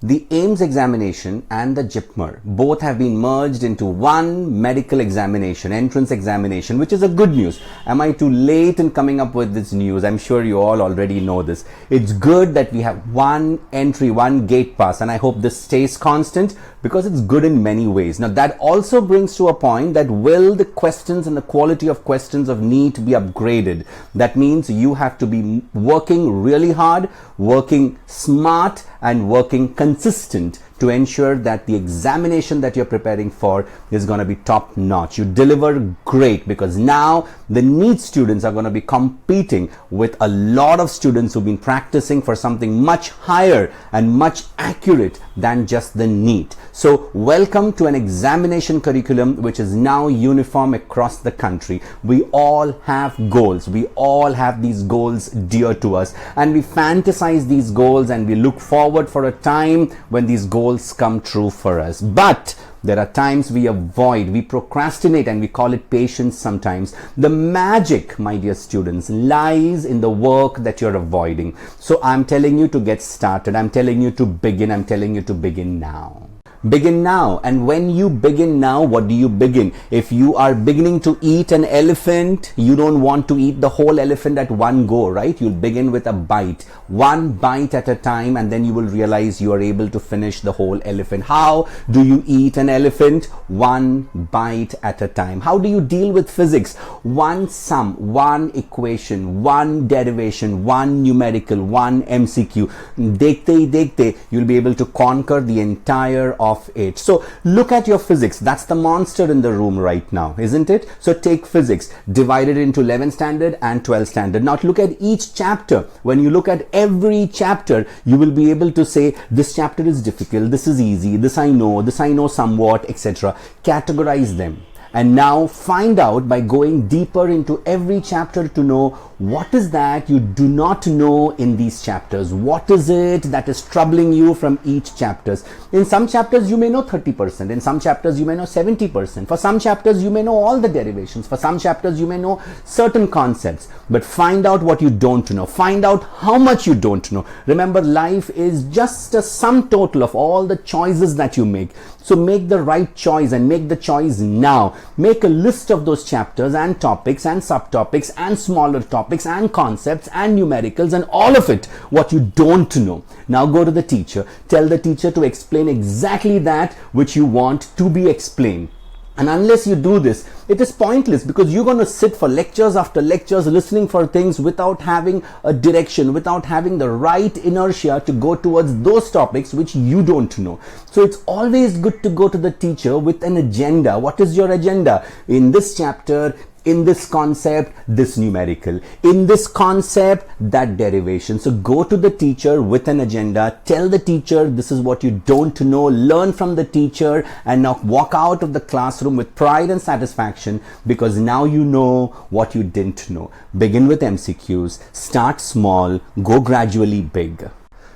The AIIMS examination and the JIPMER both have been merged into one medical examination, entrance examination, which is a good news. Am I too late in coming up with this news? I'm sure you all already know this. It's good that we have one entry, one gate pass, and I hope this stays constant because it's good in many ways. Now that also brings to a point that will the questions and the quality of questions of NEET be upgraded? That means you have to be working really hard, working smart, and working consistent to ensure that the examination that you're preparing for is going to be top notch. You deliver great, because now the NEET students are going to be competing with a lot of students who've been practicing for something much higher and much accurate than just the NEET. So welcome to an examination curriculum which is now uniform across the country. We all have goals. We all have these goals dear to us, and we fantasize these goals and we look forward for a time when these goals come true for us. But there are times we avoid, we procrastinate, and we call it patience sometimes. The magic, my dear students, lies in the work that you're avoiding. So I'm telling you to get started. I'm telling you to begin. I'm telling you to begin now. Begin now. And when you begin now, what do you begin? If you are beginning to eat an elephant, you don't want to eat the whole elephant at one go, right? You'll begin with a bite, one bite at a time, and then you will realize you are able to finish the whole elephant. How do you eat an elephant? One bite at a time. How do you deal with physics? One sum, one equation, one derivation, one numerical, one MCQ. Dekhte hi dekhte, you'll be able to conquer the entire of it. So look at your physics. That's the monster in the room right now, isn't it? So take physics, divide it into 11th standard and 12th standard. Now look at each chapter. When you look at every chapter, you will be able to say, this chapter is difficult, this is easy, this I know somewhat, etc. Categorize them. And now find out by going deeper into every chapter to know what is that you do not know in these chapters. What is it that is troubling you from each chapters? In some chapters you may know 30%. In some chapters you may know 70%. For some chapters you may know all the derivations. For some chapters you may know certain concepts. But find out what you don't know. Find out how much you don't know. Remember, life is just a sum total of all the choices that you make. So make the right choice, and make the choice now. Make a list of those chapters and topics and subtopics and smaller topics and concepts and numericals and all of it, what you don't know. Now go to the teacher. Tell the teacher to explain exactly that which you want to be explained. And unless you do this, it is pointless, because you're going to sit for lectures after lectures listening for things without having a direction, without having the right inertia to go towards those topics which you don't know. So it's always good to go to the teacher with an agenda. What is your agenda? In this chapter, in this concept, this numerical. In this concept, that derivation. So go to the teacher with an agenda. Tell the teacher this is what you don't know. Learn from the teacher, and now walk out of the classroom with pride and satisfaction, because now you know what you didn't know. Begin with MCQs. Start small. Go gradually big.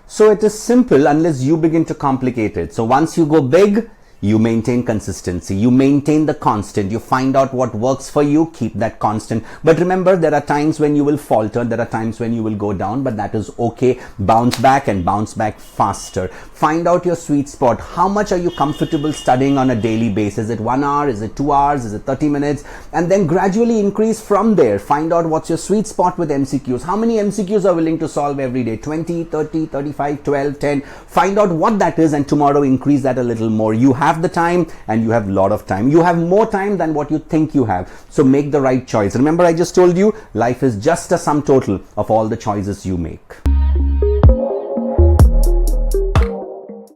So it is simple unless you begin to complicate it. So once you go big, you maintain consistency, you maintain the constant, you find out what works for you, keep that constant. But remember, there are times when you will falter, there are times when you will go down, but that is okay. Bounce back, and bounce back faster. Find out your sweet spot. How much are you comfortable studying on a daily basis? Is it 1 hour? Is it 2 hours? Is it 30 minutes? And then gradually increase from there. Find out what's your sweet spot with MCQs. How many MCQs are willing to solve every day? 20, 30, 35, 12, 10. Find out what that is, and tomorrow increase that a little more. You have the time, and you have a lot of time. You have more time than what you think you have. So make the right choice. Remember, I just told you, life is just a sum total of all the choices you make.